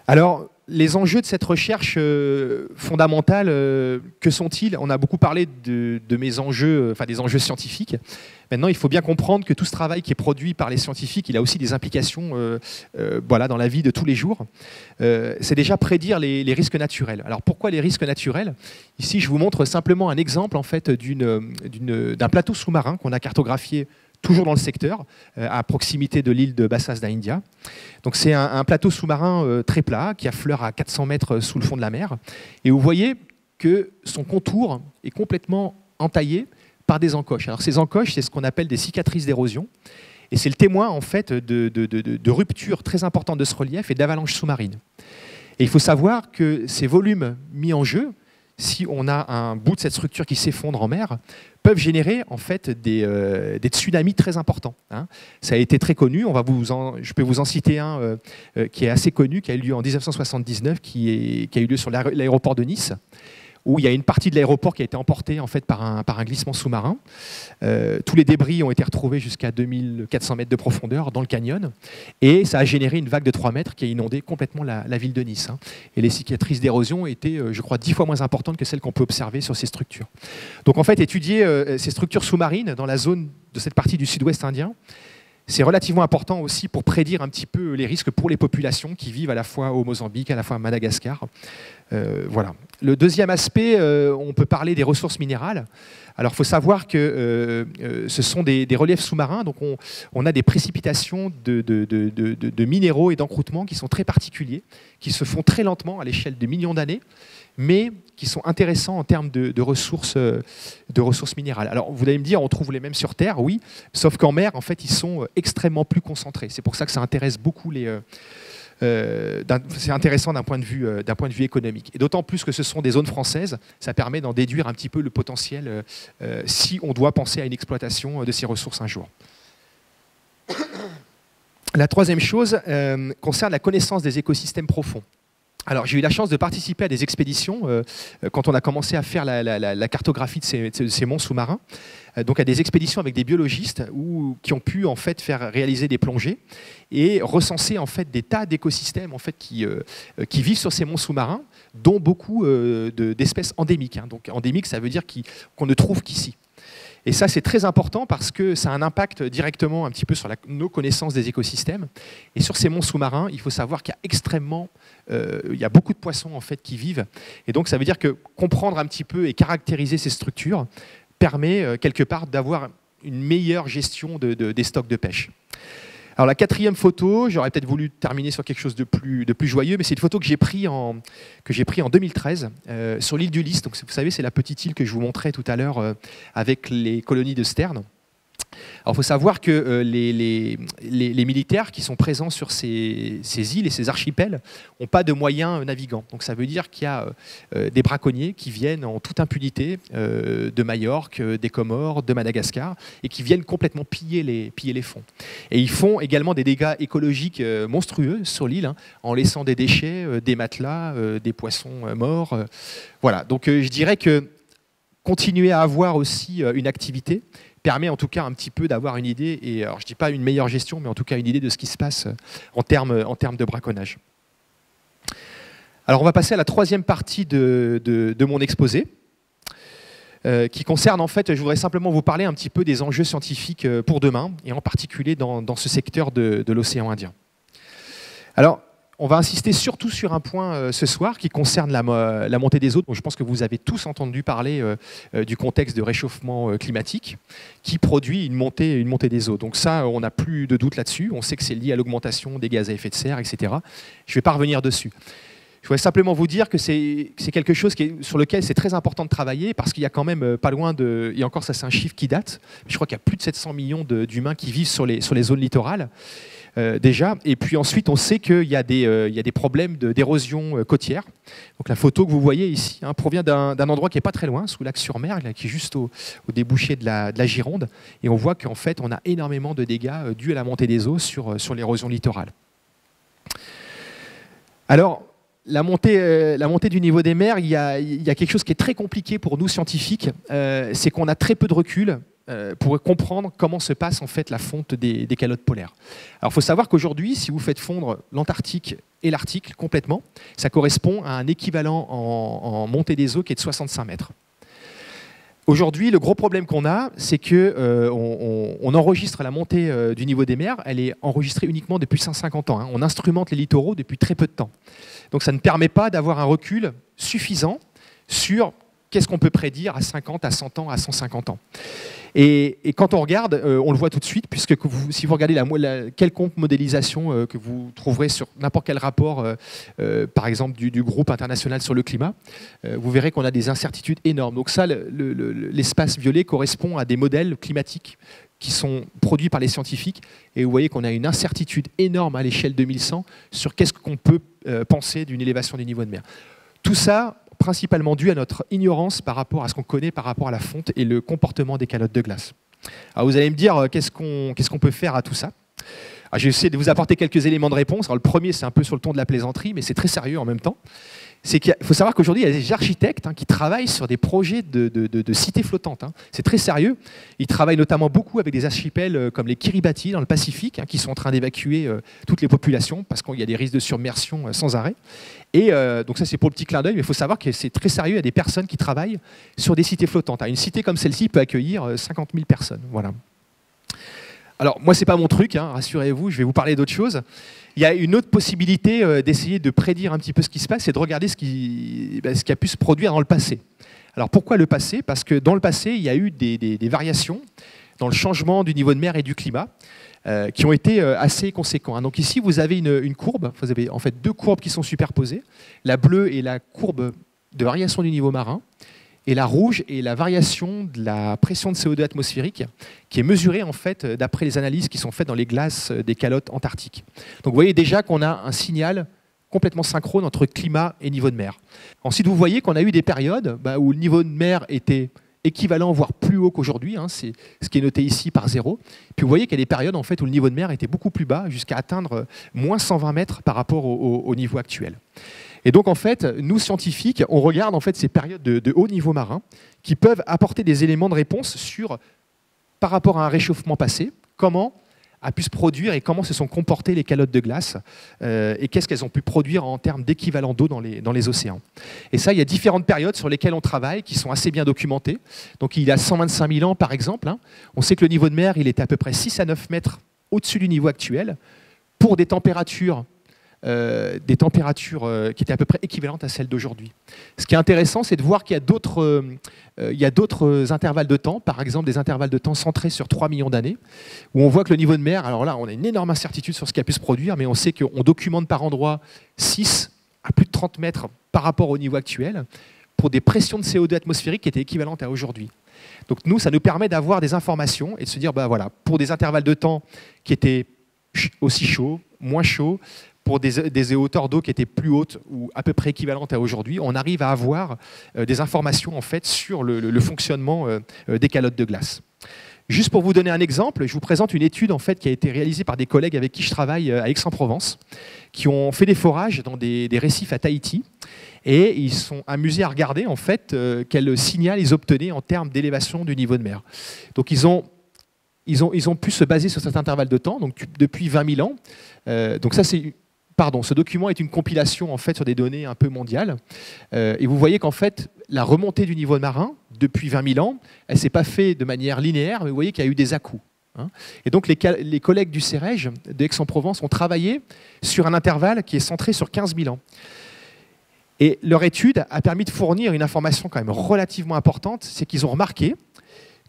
Alors, les enjeux de cette recherche fondamentale, que sont-ils? On a beaucoup parlé de mes enjeux, enfin des enjeux scientifiques. Maintenant, il faut bien comprendre que tout ce travail qui est produit par les scientifiques, il a aussi des implications voilà, dans la vie de tous les jours. C'est déjà prédire les risques naturels. Alors pourquoi les risques naturels? Ici, je vous montre simplement un exemple en fait, d'un plateau sous-marin qu'on a cartographié toujours dans le secteur, à proximité de l'île de Bassas d'India. Donc c'est un plateau sous-marin très plat, qui affleure à 400 mètres sous le fond de la mer. Et vous voyez que son contour est complètement entaillé par des encoches. Alors ces encoches, c'est ce qu'on appelle des cicatrices d'érosion. Et c'est le témoin en fait, de ruptures très importantes de ce relief et d'avalanches sous-marines. Et il faut savoir que ces volumes mis en jeu, si on a un bout de cette structure qui s'effondre en mer, peuvent générer en fait des tsunamis très importants. Ça a été très connu, je peux vous en citer un qui est assez connu, qui a eu lieu en 1979, qui a eu lieu sur l'aéroport de Nice, où il y a une partie de l'aéroport qui a été emportée en fait, par un glissement sous-marin. Tous les débris ont été retrouvés jusqu'à 2400 mètres de profondeur dans le canyon, et ça a généré une vague de 3 mètres qui a inondé complètement la ville de Nice. Et les cicatrices d'érosion étaient, je crois, 10 fois moins importantes que celles qu'on peut observer sur ces structures. Donc en fait, étudier ces structures sous-marines dans la zone de cette partie du sud-ouest indien, c'est relativement important aussi pour prédire un petit peu les risques pour les populations qui vivent à la fois au Mozambique, à la fois à Madagascar. Voilà. Le deuxième aspect, on peut parler des ressources minérales. Alors il faut savoir que ce sont des reliefs sous-marins, donc on a des précipitations de minéraux et d'encroûtements qui sont très particuliers, qui se font très lentement à l'échelle de millions d'années, mais qui sont intéressants en termes de ressources minérales. Alors vous allez me dire, on trouve les mêmes sur Terre, oui, sauf qu'en mer, en fait, ils sont extrêmement plus concentrés. C'est pour ça que ça intéresse beaucoup c'est intéressant d'un point de vue économique. Et d'autant plus que ce sont des zones françaises, ça permet d'en déduire un petit peu le potentiel si on doit penser à une exploitation de ces ressources un jour. La troisième chose concerne la connaissance des écosystèmes profonds. Alors, j'ai eu la chance de participer à des expéditions quand on a commencé à faire la cartographie de ces monts sous-marins. Donc, à des expéditions avec des biologistes qui ont pu en fait faire réaliser des plongées et recenser en fait des tas d'écosystèmes en fait qui vivent sur ces monts sous-marins, dont beaucoup d'espèces endémiques. Hein. Donc, endémique, ça veut dire qu'on ne trouve qu'ici. Et ça, c'est très important parce que ça a un impact directement un petit peu sur nos connaissances des écosystèmes. Et sur ces monts sous-marins, il faut savoir qu'il y a il y a beaucoup de poissons en fait qui vivent. Et donc, ça veut dire que comprendre un petit peu et caractériser ces structures permet quelque part d'avoir une meilleure gestion des stocks de pêche. Alors la quatrième photo, j'aurais peut-être voulu terminer sur quelque chose de plus joyeux, mais c'est une photo que j'ai prise en 2013 sur l'île du Lys. Donc, vous savez, c'est la petite île que je vous montrais tout à l'heure avec les colonies de sternes. Alors, il faut savoir que les militaires qui sont présents sur ces îles et ces archipels n'ont pas de moyens navigants. Donc, ça veut dire qu'il y a des braconniers qui viennent en toute impunité de Majorque, des Comores, de Madagascar, et qui viennent complètement piller les fonds. Et ils font également des dégâts écologiques monstrueux sur l'île, hein, en laissant des déchets, des matelas, des poissons morts. Voilà. Donc, je dirais que continuer à avoir aussi une activité permet en tout cas un petit peu d'avoir une idée, et alors je ne dis pas une meilleure gestion, mais en tout cas une idée de ce qui se passe en termes de braconnage. Alors on va passer à la troisième partie de mon exposé, qui concerne en fait, je voudrais simplement vous parler un petit peu des enjeux scientifiques pour demain, et en particulier dans ce secteur de l'océan Indien. Alors, on va insister surtout sur un point ce soir qui concerne la montée des eaux. Je pense que vous avez tous entendu parler du contexte de réchauffement climatique qui produit une montée des eaux. Donc ça, on n'a plus de doute là-dessus. On sait que c'est lié à l'augmentation des gaz à effet de serre, etc. Je ne vais pas revenir dessus. Je voudrais simplement vous dire que c'est quelque chose sur lequel c'est très important de travailler parce qu'il y a quand même pas loin de... Et encore, ça c'est un chiffre qui date. Je crois qu'il y a plus de 700 millions d'humains qui vivent sur les zones littorales. Déjà, et puis ensuite on sait qu'il y a des problèmes d'érosion côtière. Donc la photo que vous voyez ici provient d'un endroit qui n'est pas très loin, sous Lac-sur-Mer, qui est juste au débouché de la Gironde, et on voit qu'en fait on a énormément de dégâts dus à la montée des eaux sur l'érosion littorale. Alors, la montée du niveau des mers, il y a quelque chose qui est très compliqué pour nous scientifiques, c'est qu'on a très peu de recul pour comprendre comment se passe en fait la fonte des calottes polaires. Alors il faut savoir qu'aujourd'hui, si vous faites fondre l'Antarctique et l'Arctique complètement, ça correspond à un équivalent en montée des eaux qui est de 65 mètres. Aujourd'hui, le gros problème qu'on a, c'est qu'on enregistre la montée du niveau des mers, elle est enregistrée uniquement depuis 150 ans. Hein. On instrumente les littoraux depuis très peu de temps. Donc ça ne permet pas d'avoir un recul suffisant sur qu'est-ce qu'on peut prédire à 50, à 100 ans, à 150 ans. Et quand on regarde, on le voit tout de suite, puisque si vous regardez quelconque modélisation que vous trouverez sur n'importe quel rapport, par exemple du groupe international sur le climat, vous verrez qu'on a des incertitudes énormes. Donc ça, l'espace violet correspond à des modèles climatiques qui sont produits par les scientifiques, et vous voyez qu'on a une incertitude énorme à l'échelle 2100 sur qu'est-ce qu'on peut penser d'une élévation du niveau de mer. Tout ça, principalement dû à notre ignorance par rapport à ce qu'on connaît par rapport à la fonte et le comportement des calottes de glace. Alors vous allez me dire, qu'est-ce qu'on peut faire à tout ça? Je vais essayer de vous apporter quelques éléments de réponse. Alors, le premier, c'est un peu sur le ton de la plaisanterie, mais c'est très sérieux en même temps. C'est qu'il faut savoir qu'aujourd'hui, il y a des architectes qui travaillent sur des projets de cités flottantes. C'est très sérieux. Ils travaillent notamment beaucoup avec des archipels comme les Kiribati dans le Pacifique, qui sont en train d'évacuer toutes les populations parce qu'il y a des risques de submersion sans arrêt. Et donc ça, c'est pour le petit clin d'œil, mais il faut savoir que c'est très sérieux. Il y a des personnes qui travaillent sur des cités flottantes. Une cité comme celle-ci peut accueillir 50 000 personnes. Voilà. Alors, moi, ce n'est pas mon truc, rassurez-vous, je vais vous parler d'autre chose. Il y a une autre possibilité d'essayer de prédire un petit peu ce qui se passe, c'est de regarder ce qui a pu se produire dans le passé. Alors, pourquoi le passé? Parce que dans le passé, il y a eu des variations dans le changement du niveau de mer et du climat qui ont été assez conséquents. Donc ici, vous avez une courbe, vous avez en fait deux courbes qui sont superposées. La bleue est la courbe de variation du niveau marin, et la rouge est la variation de la pression de CO2 atmosphérique qui est mesurée en fait d'après les analyses qui sont faites dans les glaces des calottes antarctiques. Donc vous voyez déjà qu'on a un signal complètement synchrone entre climat et niveau de mer. Ensuite, vous voyez qu'on a eu des périodes où le niveau de mer était équivalent, voire plus haut qu'aujourd'hui, hein, c'est ce qui est noté ici par 0. Puis vous voyez qu'il y a des périodes en fait, où le niveau de mer était beaucoup plus bas, jusqu'à atteindre moins 120 mètres par rapport au niveau actuel. Et donc en fait, nous scientifiques, on regarde en fait ces périodes de haut niveau marin qui peuvent apporter des éléments de réponse sur, par rapport à un réchauffement passé, comment a pu se produire et comment se sont comportées les calottes de glace et qu'est-ce qu'elles ont pu produire en termes d'équivalent d'eau dans les océans. Et ça, il y a différentes périodes sur lesquelles on travaille qui sont assez bien documentées. Donc il y a 125 000 ans par exemple, hein, on sait que le niveau de mer il était à peu près 6 à 9 mètres au-dessus du niveau actuel pour des températures qui étaient à peu près équivalentes à celles d'aujourd'hui. Ce qui est intéressant, c'est de voir qu'il y a d'autres intervalles de temps, par exemple des intervalles de temps centrés sur 3 millions d'années, où on voit que le niveau de mer, alors là, on a une énorme incertitude sur ce qui a pu se produire, mais on sait qu'on documente par endroit 6 à plus de 30 mètres par rapport au niveau actuel, pour des pressions de CO2 atmosphériques qui étaient équivalentes à aujourd'hui. Donc nous, ça nous permet d'avoir des informations et de se dire, voilà, pour des intervalles de temps qui étaient aussi chauds, moins chauds, pour des hauteurs d'eau qui étaient plus hautes ou à peu près équivalentes à aujourd'hui, on arrive à avoir des informations en fait, sur le fonctionnement des calottes de glace. Juste pour vous donner un exemple, je vous présente une étude en fait, qui a été réalisée par des collègues avec qui je travaille à Aix-en-Provence, qui ont fait des forages dans des récifs à Tahiti, et ils sont amusés à regarder en fait, quel signal ils obtenaient en termes d'élévation du niveau de mer. Donc ils ont pu se baser sur cet intervalle de temps, donc depuis 20 000 ans. Donc ça c'est... Pardon, ce document est une compilation en fait, sur des données un peu mondiales. Et vous voyez qu'en fait, la remontée du niveau marin, depuis 20 000 ans, elle ne s'est pas faite de manière linéaire, mais vous voyez qu'il y a eu des à-coups. Hein. Et donc les collègues du CEREJ d'Aix-en-Provence ont travaillé sur un intervalle qui est centré sur 15 000 ans. Et leur étude a permis de fournir une information quand même relativement importante, c'est qu'ils ont remarqué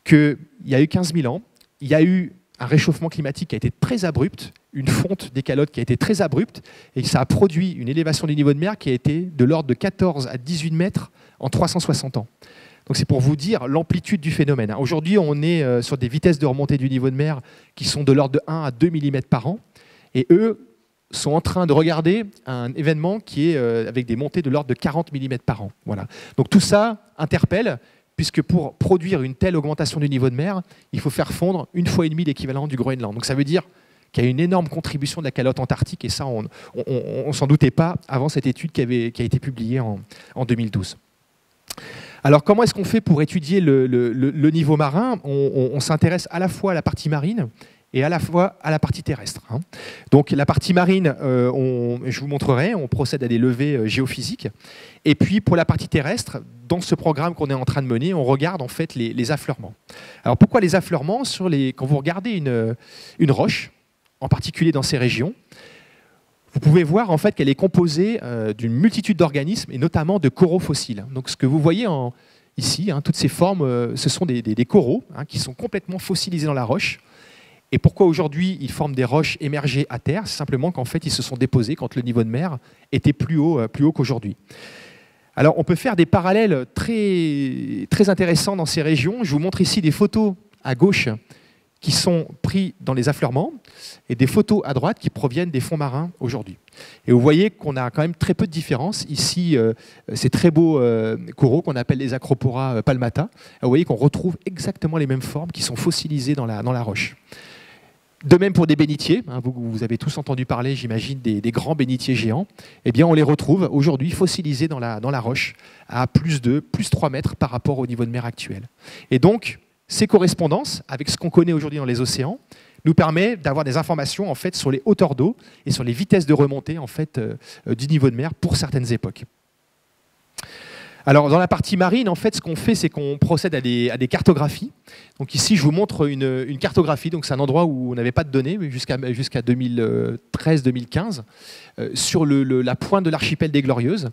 qu'il y a eu 15 000 ans, il y a eu un réchauffement climatique qui a été très abrupt, une fonte des calottes qui a été très abrupte, et ça a produit une élévation du niveau de mer qui a été de l'ordre de 14 à 18 mètres en 360 ans. Donc c'est pour vous dire l'amplitude du phénomène. Aujourd'hui, on est sur des vitesses de remontée du niveau de mer qui sont de l'ordre de 1 à 2 mm par an, et eux sont en train de regarder un événement qui est avec des montées de l'ordre de 40 mm par an. Voilà. Donc tout ça interpelle, puisque pour produire une telle augmentation du niveau de mer, il faut faire fondre 1,5 fois l'équivalent du Groenland. Donc ça veut dire qu'il y a une énorme contribution de la calotte antarctique, et ça, on ne s'en doutait pas avant cette étude qui a été publiée en 2012. Alors comment est-ce qu'on fait pour étudier le niveau marin? On s'intéresse à la fois à la partie marine et à la fois à la partie terrestre. Hein. Donc la partie marine, je vous montrerai, on procède à des levées géophysiques. Et puis pour la partie terrestre, dans ce programme qu'on est en train de mener, on regarde en fait les affleurements. Alors pourquoi les affleurements? Quand vous regardez une roche, en particulier dans ces régions, vous pouvez voir en fait qu'elle est composée d'une multitude d'organismes et notamment de coraux fossiles. Donc ce que vous voyez ici, hein, toutes ces formes, ce sont des coraux hein, qui sont complètement fossilisés dans la roche. Et pourquoi aujourd'hui ils forment des roches émergées à terre? C'est simplement qu'en fait ils se sont déposés quand le niveau de mer était plus haut qu'aujourd'hui. Alors on peut faire des parallèles très, très intéressants dans ces régions. Je vous montre ici des photos à gauche qui sont prises dans les affleurements et des photos à droite qui proviennent des fonds marins aujourd'hui. Et vous voyez qu'on a quand même très peu de différence. Ici, ces très beaux coraux qu'on appelle les Acropora palmata. Vous voyez qu'on retrouve exactement les mêmes formes qui sont fossilisées dans la roche. De même pour des bénitiers, hein, vous avez tous entendu parler, j'imagine, des grands bénitiers géants. Eh bien, on les retrouve aujourd'hui fossilisés dans la roche à plus 3 mètres par rapport au niveau de mer actuel. Et donc, ces correspondances avec ce qu'on connaît aujourd'hui dans les océans nous permet d'avoir des informations en fait, sur les hauteurs d'eau et sur les vitesses de remontée en fait, du niveau de mer pour certaines époques. Alors, dans la partie marine, en fait, ce qu'on fait, c'est qu'on procède à des cartographies. Donc ici, je vous montre une cartographie. Donc c'est un endroit où on n'avait pas de données jusqu'à 2013-2015 sur la pointe de l'archipel des Glorieuses.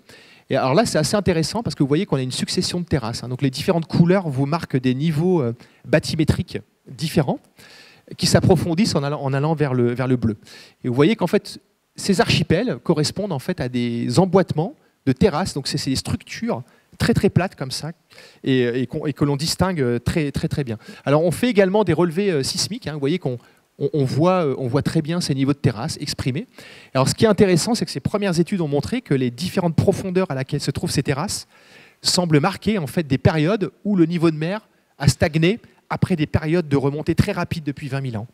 Et alors là, c'est assez intéressant parce que vous voyez qu'on a une succession de terrasses. Hein. Donc les différentes couleurs vous marquent des niveaux bathymétriques différents qui s'approfondissent en allant vers le bleu. Et vous voyez qu'en fait, ces archipels correspondent en fait à des emboîtements de terrasses. Donc c'est des structures très très plates comme ça, et que l'on distingue très bien. Alors on fait également des relevés sismiques, hein. Vous voyez qu'on voit très bien ces niveaux de terrasse exprimés. Alors ce qui est intéressant, c'est que ces premières études ont montré que les différentes profondeurs à laquelle se trouvent ces terrasses semblent marquer en fait des périodes où le niveau de mer a stagné après des périodes de remontée très rapides depuis 20 000 ans.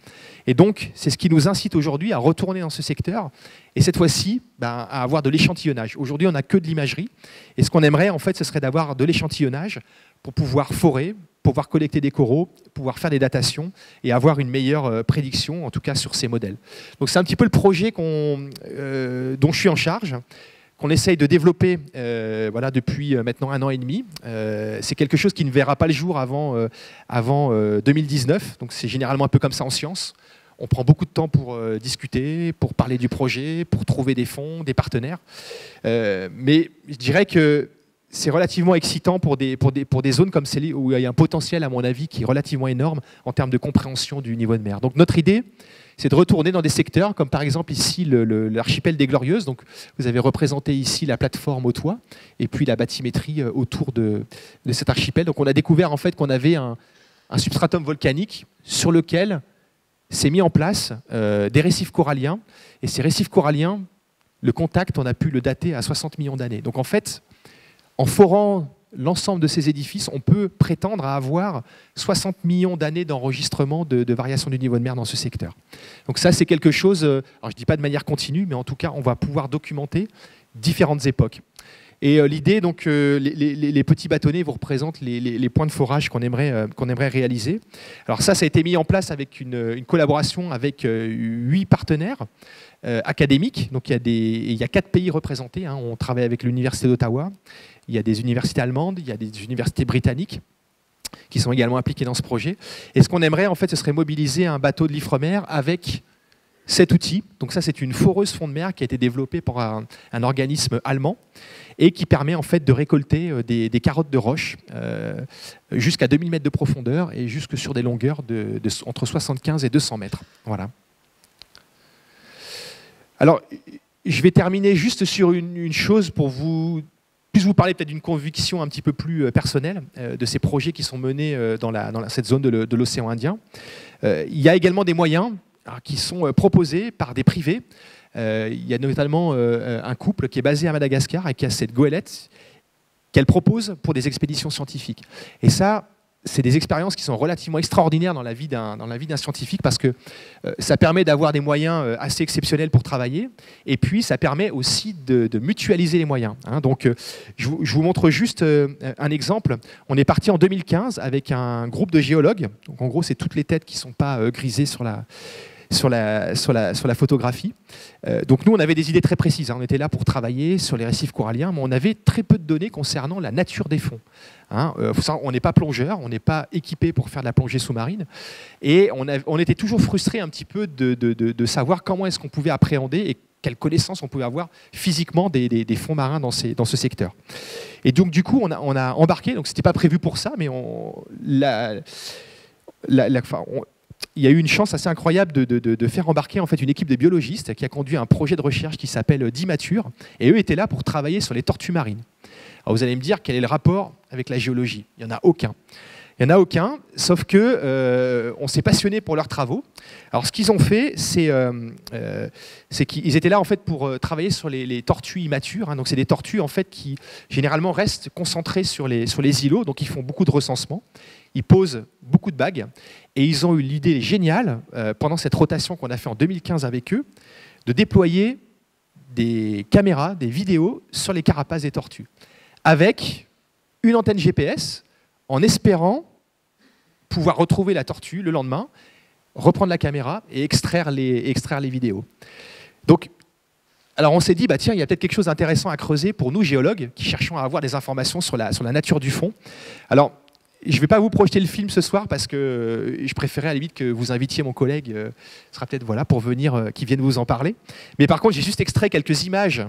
Et donc, c'est ce qui nous incite aujourd'hui à retourner dans ce secteur, et cette fois-ci, à avoir de l'échantillonnage. Aujourd'hui, on n'a que de l'imagerie, et ce qu'on aimerait, en fait, ce serait d'avoir de l'échantillonnage pour pouvoir forer, pouvoir collecter des coraux, pouvoir faire des datations, et avoir une meilleure prédiction, en tout cas sur ces modèles. Donc c'est un petit peu le projet dont je suis en charge, qu'on essaye de développer voilà, depuis maintenant 1 an et demi. C'est quelque chose qui ne verra pas le jour avant 2019. Donc c'est généralement un peu comme ça en science. On prend beaucoup de temps pour discuter, pour parler du projet, pour trouver des fonds, des partenaires. Mais je dirais que c'est relativement excitant pour des zones comme celle où il y a un potentiel, à mon avis, qui est relativement énorme en termes de compréhension du niveau de mer. Donc notre idée, c'est de retourner dans des secteurs comme par exemple ici l'archipel des Glorieuses. Donc vous avez représenté ici la plateforme au toit et puis la bathymétrie autour de cet archipel. Donc on a découvert en fait qu'on avait un substratum volcanique sur lequel s'est mis en place des récifs coralliens. Et ces récifs coralliens, le contact, on a pu le dater à 60 millions d'années. Donc en fait, en forant l'ensemble de ces édifices, on peut prétendre à avoir 60 millions d'années d'enregistrement de variation du niveau de mer dans ce secteur. Donc ça, c'est quelque chose, alors je ne dis pas de manière continue, mais en tout cas, on va pouvoir documenter différentes époques. Et l'idée, donc, les petits bâtonnets vous représentent les points de forage qu'on aimerait réaliser. Alors ça a été mis en place avec une collaboration avec 8 partenaires académiques. Donc il y a 4 pays représentés, hein. On travaille avec l'Université d'Ottawa, il y a des universités allemandes, il y a des universités britanniques qui sont également impliquées dans ce projet. Et ce qu'on aimerait, en fait, ce serait mobiliser un bateau de l'Ifremer avec cet outil. Donc ça, c'est une foreuse fond de mer qui a été développée par un organisme allemand et qui permet en fait de récolter des carottes de roche jusqu'à 2000 mètres de profondeur et jusque sur des longueurs entre 75 et 200 mètres. Voilà. Alors, je vais terminer juste sur une chose pour vous parler peut-être d'une conviction un petit peu plus personnelle de ces projets qui sont menés dans cette zone de l'océan Indien. Il y a également des moyens qui sont proposés par des privés. Il y a notamment un couple qui est basé à Madagascar et qui a cette goélette qu'elle propose pour des expéditions scientifiques. Et ça, c'est des expériences qui sont relativement extraordinaires dans la vie d'un scientifique parce que ça permet d'avoir des moyens assez exceptionnels pour travailler et puis ça permet aussi de mutualiser les moyens. Hein. Donc je vous montre juste un exemple. On est parti en 2015 avec un groupe de géologues. Donc en gros, c'est toutes les têtes qui ne sont pas grisées sur la photographie. Donc nous, on avait des idées très précises. Hein. On était là pour travailler sur les récifs coralliens, mais on avait très peu de données concernant la nature des fonds. Hein. On n'est pas plongeur, on n'est pas équipé pour faire de la plongée sous-marine. Et on était toujours frustré un petit peu de savoir comment est-ce qu'on pouvait appréhender et quelles connaissances on pouvait avoir physiquement des fonds marins dans ce secteur. Et donc du coup, on a embarqué, donc c'était pas prévu pour ça, mais il y a eu une chance assez incroyable de faire embarquer en fait une équipe de biologistes qui a conduit un projet de recherche qui s'appelle Dimature, et eux étaient là pour travailler sur les tortues marines. Alors vous allez me dire quel est le rapport avec la géologie? Il n'y en a aucun. Il n'y en a aucun, sauf que on s'est passionné pour leurs travaux. Alors ce qu'ils ont fait, c'est qu'ils étaient là en fait pour travailler sur les tortues immatures. Hein. Donc c'est des tortues en fait qui généralement restent concentrées sur les îlots, donc ils font beaucoup de recensement. Ils posent beaucoup de bagues et ils ont eu l'idée géniale, pendant cette rotation qu'on a fait en 2015 avec eux, de déployer des caméras, des vidéos sur les carapaces des tortues, avec une antenne GPS, en espérant pouvoir retrouver la tortue le lendemain, reprendre la caméra et extraire les vidéos. Donc, alors on s'est dit, bah tiens, il y a peut-être quelque chose d'intéressant à creuser pour nous géologues qui cherchons à avoir des informations sur la nature du fond. Alors, je ne vais pas vous projeter le film ce soir parce que je préférais à la limite que vous invitiez mon collègue, ce sera peut-être voilà, pour venir, qui vienne vous en parler. Mais par contre, j'ai juste extrait quelques images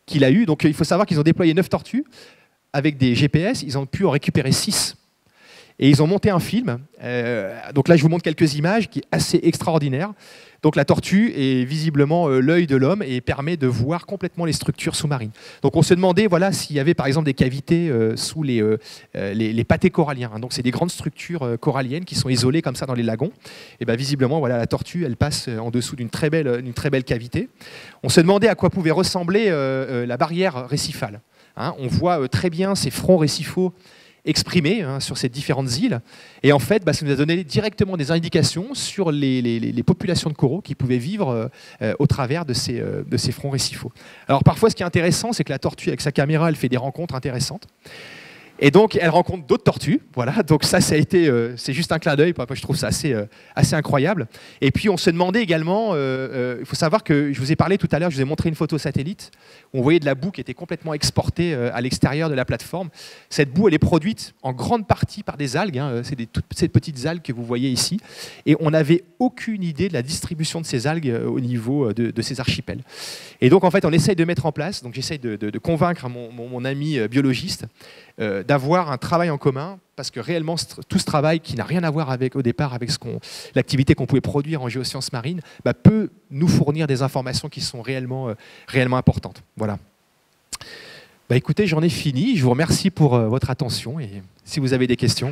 qu'il a eues. Donc il faut savoir qu'ils ont déployé 9 tortues avec des GPS, ils ont pu en récupérer 6. Et ils ont monté un film. Donc là, je vous montre quelques images qui est assez extraordinaire. Donc la tortue est visiblement l'œil de l'homme et permet de voir complètement les structures sous-marines. Donc on se demandait voilà, s'il y avait par exemple des cavités sous les pâtés coralliens. Hein. Donc c'est des grandes structures coralliennes qui sont isolées comme ça dans les lagons. Et bien visiblement, voilà, la tortue, elle passe en dessous d'une très belle cavité. On se demandait à quoi pouvait ressembler la barrière récifale. Hein. On voit très bien ces fronts récifaux exprimés sur ces différentes îles. Et en fait, ça nous a donné directement des indications sur les populations de coraux qui pouvaient vivre au travers de ces fronts récifaux. Alors parfois, ce qui est intéressant, c'est que la tortue, avec sa caméra, elle fait des rencontres intéressantes. Et donc, elle rencontre d'autres tortues. Voilà, donc ça a été, c'est juste un clin d'œil. Je trouve ça assez incroyable. Et puis, on se demandait également, il faut savoir que je vous ai parlé tout à l'heure, je vous ai montré une photo satellite où on voyait de la boue qui était complètement exportée à l'extérieur de la plateforme. Cette boue, elle est produite en grande partie par des algues. Hein, c'est toutes ces petites algues que vous voyez ici. Et on n'avait aucune idée de la distribution de ces algues au niveau de ces archipels. Et donc, en fait, on essaye de mettre en place, donc j'essaye de convaincre mon ami biologiste d'avoir un travail en commun, parce que réellement, tout ce travail qui n'a rien à voir au départ avec l'activité qu'on pouvait produire en géosciences marines, peut nous fournir des informations qui sont réellement importantes. Voilà. Écoutez, j'en ai fini. Je vous remercie pour votre attention et si vous avez des questions.